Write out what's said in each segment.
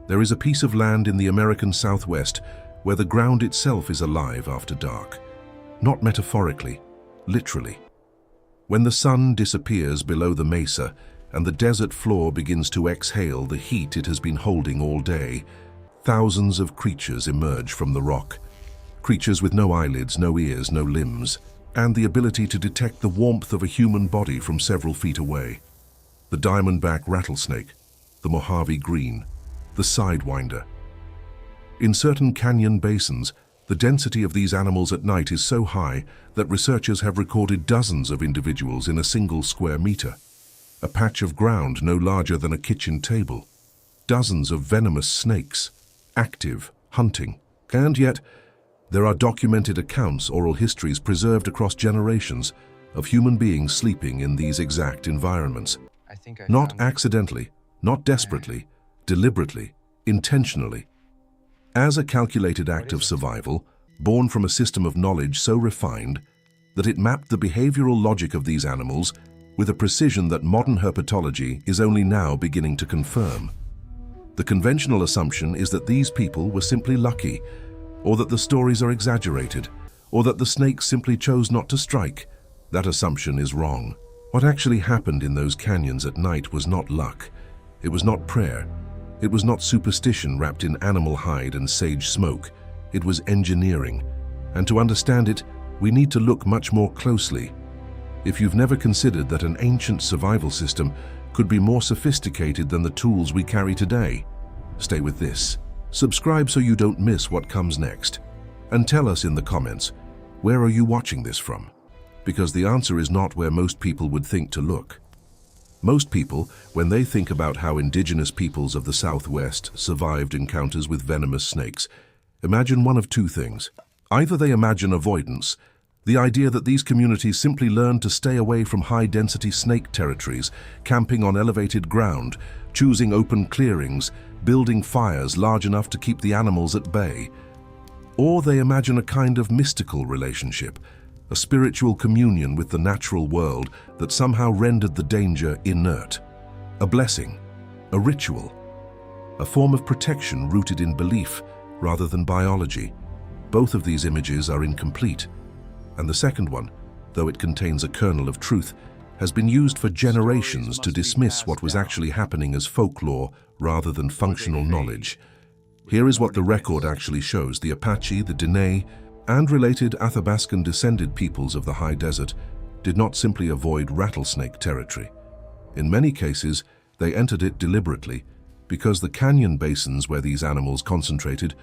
There is a piece of land in the American Southwest where the ground itself is alive after dark. Not metaphorically, literally. When the sun disappears below the mesa and the desert floor begins to exhale the heat it has been holding all day, thousands of creatures emerge from the rock. Creatures with no eyelids, no ears, no limbs, and the ability to detect the warmth of a human body from several feet away. The diamondback rattlesnake, the Mojave green, the sidewinder. In certain canyon basins, the density of these animals at night is so high that researchers have recorded dozens of individuals in a single square meter. A patch of ground no larger than a kitchen table. Dozens of venomous snakes, active, hunting. And yet, there are documented accounts, oral histories preserved across generations, of human beings sleeping in these exact environments. Not accidentally, not desperately, deliberately, intentionally. As a calculated act of survival, born from a system of knowledge so refined that it mapped the behavioral logic of these animals with a precision that modern herpetology is only now beginning to confirm. The conventional assumption is that these people were simply lucky, or that the stories are exaggerated, or that the snakes simply chose not to strike. That assumption is wrong. What actually happened in those canyons at night was not luck. It was not prayer. It was not superstition wrapped in animal hide and sage smoke. It was engineering. And to understand it, we need to look much more closely. If you've never considered that an ancient survival system could be more sophisticated than the tools we carry today, stay with this. Subscribe so you don't miss what comes next. And tell us in the comments, where are you watching this from? Because the answer is not where most people would think to look. Most people, when they think about how indigenous peoples of the Southwest survived encounters with venomous snakes, imagine one of two things. Either they imagine avoidance, the idea that these communities simply learned to stay away from high-density snake territories, camping on elevated ground, choosing open clearings, building fires large enough to keep the animals at bay. Or they imagine a kind of mystical relationship, a spiritual communion with the natural world that somehow rendered the danger inert. A blessing, a ritual, a form of protection rooted in belief rather than biology. Both of these images are incomplete. And the second one, though it contains a kernel of truth, has been used for generations to dismiss what was actually happening as folklore rather than functional knowledge. Here is what the record actually shows. The Apache, the Diné, and related Athabascan-descended peoples of the high desert did not simply avoid rattlesnake territory. In many cases, they entered it deliberately because the canyon basins where these animals concentrated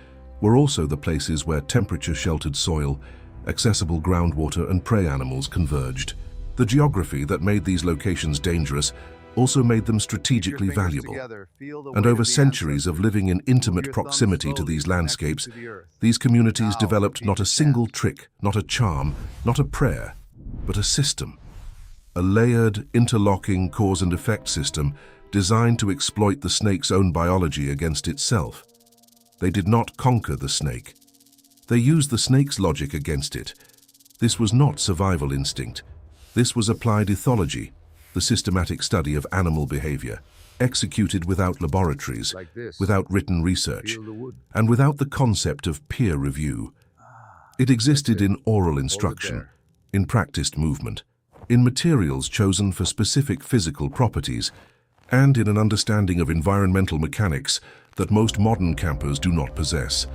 were also the places where temperature-sheltered soil, accessible groundwater, and prey animals converged. The geography that made these locations dangerous also made them strategically valuable. And over centuries of living in intimate proximity to these landscapes, these communities developed not a single trick, not a charm, not a prayer, but a system. A layered, interlocking cause and effect system designed to exploit the snake's own biology against itself. They did not conquer the snake. They used the snake's logic against it. This was not survival instinct. This was applied ethology, the systematic study of animal behavior, executed without laboratories, without written research, and without the concept of peer review. It existed in oral instruction, in practiced movement, in materials chosen for specific physical properties, and in an understanding of environmental mechanics that most modern campers do not possess.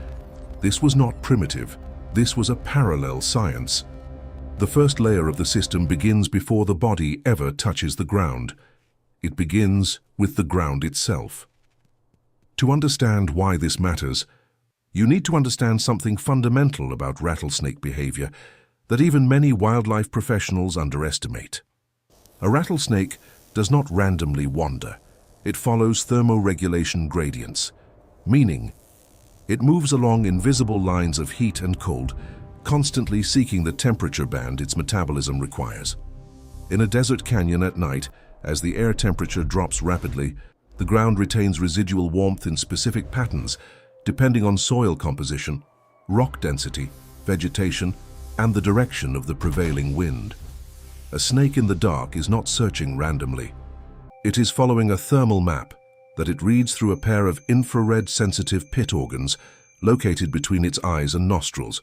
This was not primitive. This was a parallel science. The first layer of the system begins before the body ever touches the ground. It begins with the ground itself. To understand why this matters, you need to understand something fundamental about rattlesnake behavior that even many wildlife professionals underestimate. A rattlesnake does not randomly wander. It follows thermoregulation gradients, meaning it moves along invisible lines of heat and cold, constantly seeking the temperature band its metabolism requires. In a desert canyon at night, as the air temperature drops rapidly, the ground retains residual warmth in specific patterns, depending on soil composition, rock density, vegetation, and the direction of the prevailing wind. A snake in the dark is not searching randomly. It is following a thermal map that it reads through a pair of infrared-sensitive pit organs located between its eyes and nostrils,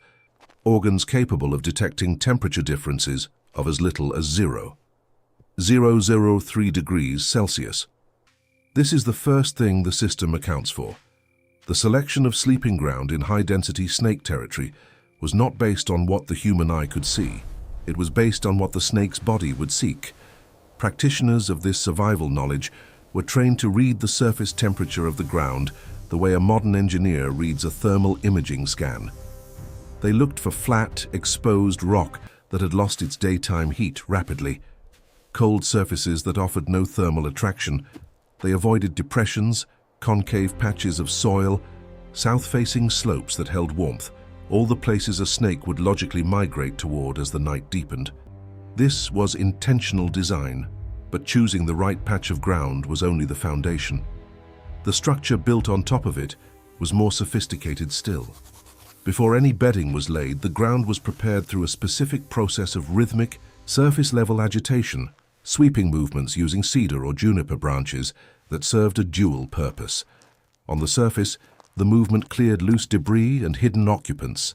organs capable of detecting temperature differences of as little as 0.003 degrees Celsius. This is the first thing the system accounts for. The selection of sleeping ground in high-density snake territory was not based on what the human eye could see. It was based on what the snake's body would seek. Practitioners of this survival knowledge were trained to read the surface temperature of the ground the way a modern engineer reads a thermal imaging scan. They looked for flat, exposed rock that had lost its daytime heat rapidly, cold surfaces that offered no thermal attraction. They avoided depressions, concave patches of soil, south-facing slopes that held warmth, all the places a snake would logically migrate toward as the night deepened. This was intentional design, but choosing the right patch of ground was only the foundation. The structure built on top of it was more sophisticated still. Before any bedding was laid, the ground was prepared through a specific process of rhythmic, surface-level agitation, sweeping movements using cedar or juniper branches that served a dual purpose. On the surface, the movement cleared loose debris and hidden occupants.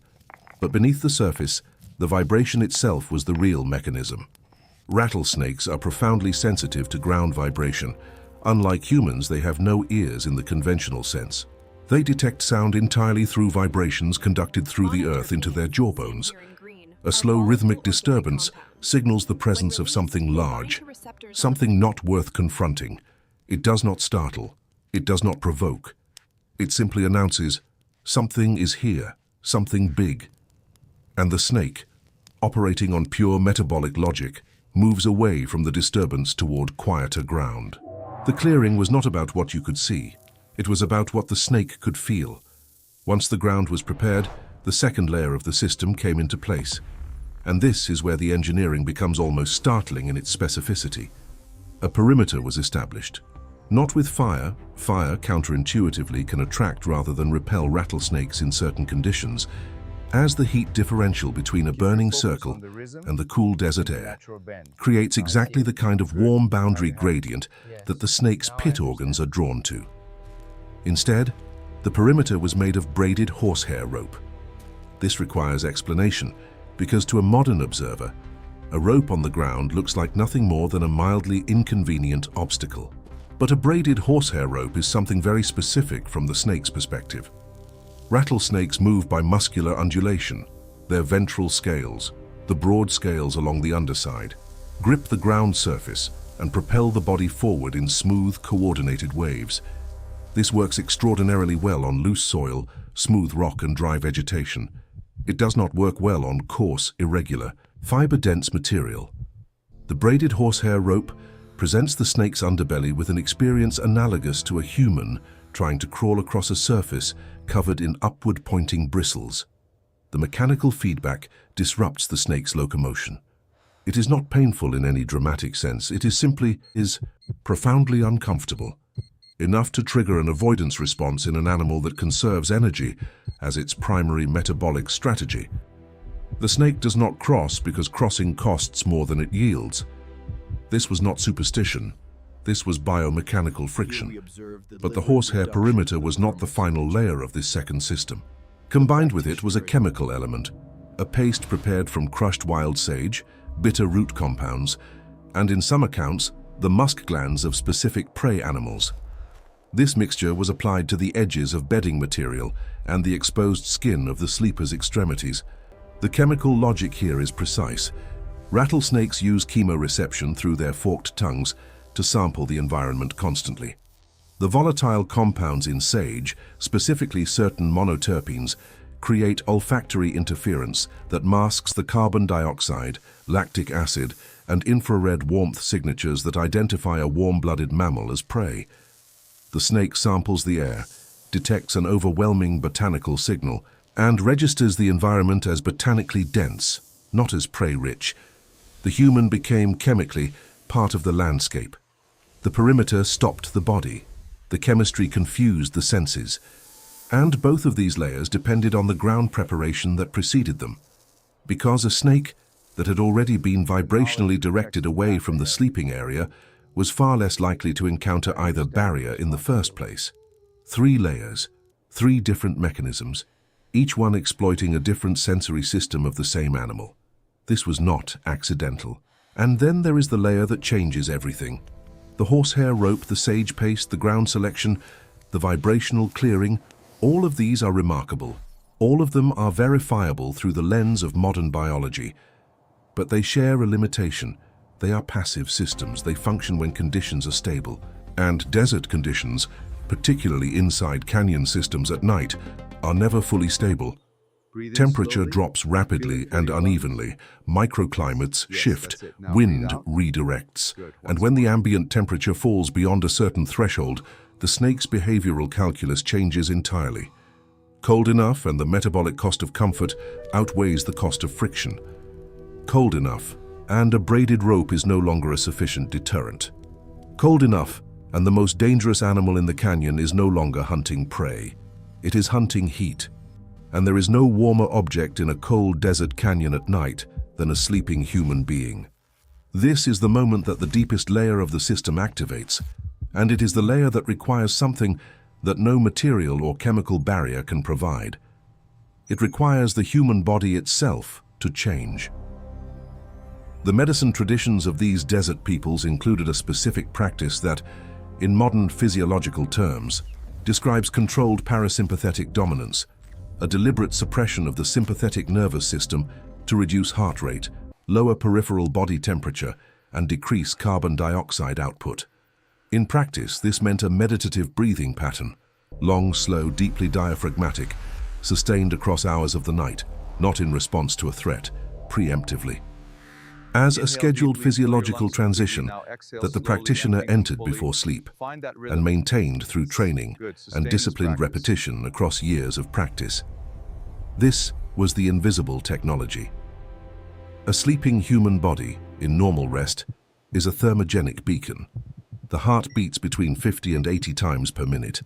But beneath the surface, the vibration itself was the real mechanism. Rattlesnakes are profoundly sensitive to ground vibration. Unlike humans, they have no ears in the conventional sense. They detect sound entirely through vibrations conducted through the earth into their jawbones. A slow rhythmic disturbance signals the presence of something large, something not worth confronting. It does not startle. It does not provoke. It simply announces, something is here, something big. And the snake, operating on pure metabolic logic, moves away from the disturbance toward quieter ground. The clearing was not about what you could see. It was about what the snake could feel. Once the ground was prepared, the second layer of the system came into place. And this is where the engineering becomes almost startling in its specificity. A perimeter was established. Not with fire. Fire, counterintuitively, can attract rather than repel rattlesnakes in certain conditions, as the heat differential between a burning circle and the cool desert air creates exactly the kind of warm boundary gradient that the snake's pit organs are drawn to. Instead, the perimeter was made of braided horsehair rope. This requires explanation, because to a modern observer, a rope on the ground looks like nothing more than a mildly inconvenient obstacle. But a braided horsehair rope is something very specific from the snake's perspective. Rattlesnakes move by muscular undulation. Their ventral scales, the broad scales along the underside, grip the ground surface and propel the body forward in smooth, coordinated waves. This works extraordinarily well on loose soil, smooth rock and dry vegetation. It does not work well on coarse, irregular, fiber-dense material. The braided horsehair rope presents the snake's underbelly with an experience analogous to a human trying to crawl across a surface covered in upward-pointing bristles. The mechanical feedback disrupts the snake's locomotion. It is not painful in any dramatic sense. It is simply profoundly uncomfortable, enough to trigger an avoidance response in an animal that conserves energy as its primary metabolic strategy. The snake does not cross because crossing costs more than it yields. This was not superstition. This was biomechanical friction. But the horsehair perimeter was not the final layer of this second system. Combined with it was a chemical element, a paste prepared from crushed wild sage, bitter root compounds, and in some accounts, the musk glands of specific prey animals. This mixture was applied to the edges of bedding material and the exposed skin of the sleeper's extremities. The chemical logic here is precise. Rattlesnakes use chemoreception through their forked tongues to sample the environment constantly. The volatile compounds in sage, specifically certain monoterpenes, create olfactory interference that masks the carbon dioxide, lactic acid, and infrared warmth signatures that identify a warm-blooded mammal as prey. The snake samples the air, detects an overwhelming botanical signal, and registers the environment as botanically dense, not as prey-rich. The human became chemically part of the landscape. The perimeter stopped the body. The chemistry confused the senses. And both of these layers depended on the ground preparation that preceded them. Because a snake that had already been vibrationally directed away from the sleeping area was far less likely to encounter either barrier in the first place. 3 layers, 3 different mechanisms, each one exploiting a different sensory system of the same animal. This was not accidental. And then there is the layer that changes everything. The horsehair rope, the sage paste, the ground selection, the vibrational clearing, all of these are remarkable. All of them are verifiable through the lens of modern biology. But they share a limitation. They are passive systems. They function when conditions are stable. And desert conditions, particularly inside canyon systems at night, are never fully stable. Temperature drops rapidly and unevenly, microclimates shift, wind redirects, and when the ambient temperature falls beyond a certain threshold, the snake's behavioral calculus changes entirely. Cold enough and the metabolic cost of comfort outweighs the cost of friction. Cold enough and a braided rope is no longer a sufficient deterrent. Cold enough and the most dangerous animal in the canyon is no longer hunting prey. It is hunting heat. And there is no warmer object in a cold desert canyon at night than a sleeping human being. This is the moment that the deepest layer of the system activates, and it is the layer that requires something that no material or chemical barrier can provide. It requires the human body itself to change. The medicine traditions of these desert peoples included a specific practice that, in modern physiological terms, describes controlled parasympathetic dominance, a deliberate suppression of the sympathetic nervous system to reduce heart rate, lower peripheral body temperature, and decrease carbon dioxide output. In practice, this meant a meditative breathing pattern, long, slow, deeply diaphragmatic, sustained across hours of the night, not in response to a threat, preemptively. As a scheduled physiological transition that the practitioner entered before sleep and maintained through training and disciplined repetition across years of practice. This was the invisible technology. A sleeping human body in normal rest is a thermogenic beacon. The heart beats between 50 and 80 times per minute.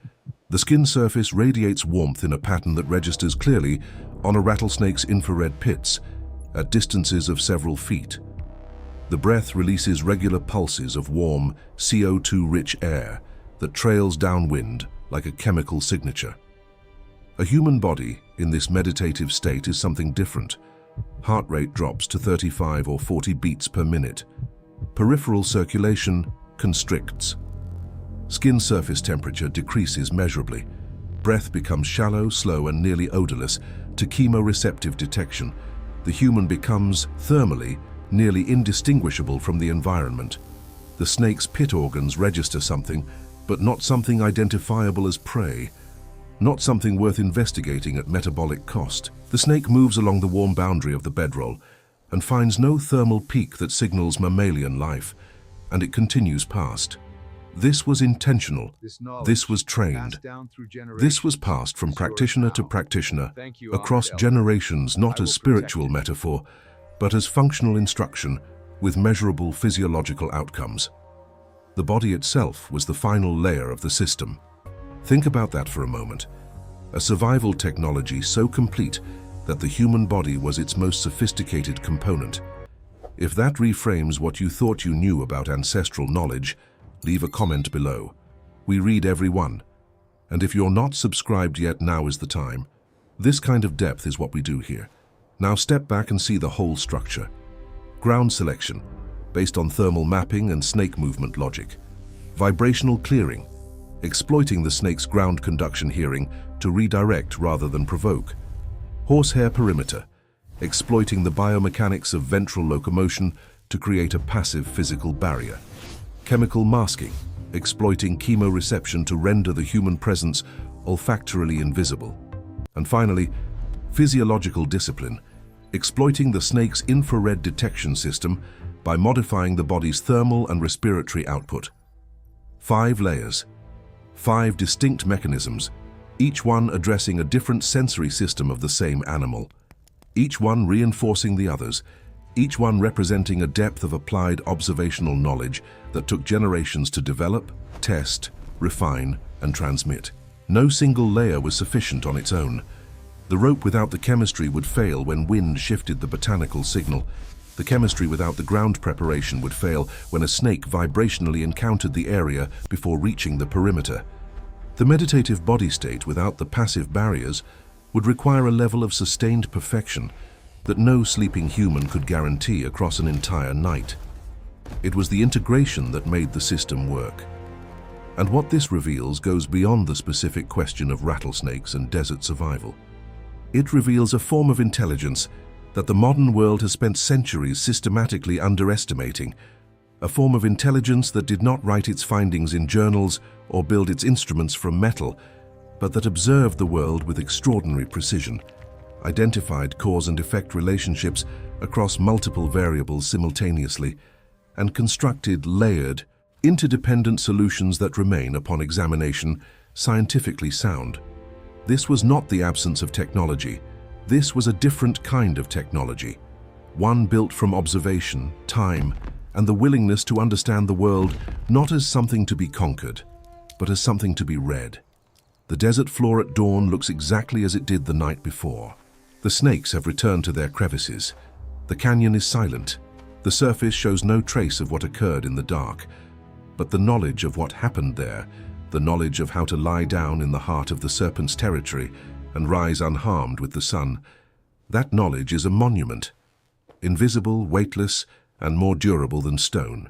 The skin surface radiates warmth in a pattern that registers clearly on a rattlesnake's infrared pits at distances of several feet. The breath releases regular pulses of warm, CO2-rich air that trails downwind like a chemical signature. A human body in this meditative state is something different. Heart rate drops to 35 or 40 beats per minute. Peripheral circulation constricts. Skin surface temperature decreases measurably. Breath becomes shallow, slow, and nearly odorless. To chemoreceptive detection, the human becomes, thermally, nearly indistinguishable from the environment. The snake's pit organs register something, but not something identifiable as prey, not something worth investigating at metabolic cost. The snake moves along the warm boundary of the bedroll and finds no thermal peak that signals mammalian life, and it continues past. This was intentional. This was trained. This was passed from practitioner to practitioner across generations, not as spiritual metaphor, but as functional instruction with measurable physiological outcomes. The body itself was the final layer of the system. Think about that for a moment. A survival technology so complete that the human body was its most sophisticated component. If that reframes what you thought you knew about ancestral knowledge, leave a comment below. We read every one. And if you're not subscribed yet, now is the time. This kind of depth is what we do here. Now step back and see the whole structure. Ground selection, based on thermal mapping and snake movement logic. Vibrational clearing, exploiting the snake's ground conduction hearing to redirect rather than provoke. Horsehair perimeter, exploiting the biomechanics of ventral locomotion to create a passive physical barrier. Chemical masking, exploiting chemoreception to render the human presence olfactorily invisible. And finally, physiological discipline, exploiting the snake's infrared detection system by modifying the body's thermal and respiratory output. 5 layers, 5 distinct mechanisms, each one addressing a different sensory system of the same animal, each one reinforcing the others, each one representing a depth of applied observational knowledge that took generations to develop, test, refine, and transmit. No single layer was sufficient on its own. The rope without the chemistry would fail when wind shifted the botanical signal, The chemistry without the ground preparation would fail when a snake vibrationally encountered the area before reaching the perimeter. The meditative body state without the passive barriers would require a level of sustained perfection that no sleeping human could guarantee across an entire night. It was the integration that made the system work. And what this reveals goes beyond the specific question of rattlesnakes and desert survival. It reveals a form of intelligence that the modern world has spent centuries systematically underestimating, a form of intelligence that did not write its findings in journals or build its instruments from metal, but that observed the world with extraordinary precision, identified cause and effect relationships across multiple variables simultaneously, and constructed layered, interdependent solutions that remain, upon examination, scientifically sound. This was not the absence of technology. This was a different kind of technology, one built from observation, time, and the willingness to understand the world not as something to be conquered, but as something to be read. The desert floor at dawn looks exactly as it did the night before. The snakes have returned to their crevices. The canyon is silent. The surface shows no trace of what occurred in the dark, but the knowledge of what happened there, the knowledge of how to lie down in the heart of the serpent's territory and rise unharmed with the sun, that knowledge is a monument, invisible, weightless, and more durable than stone.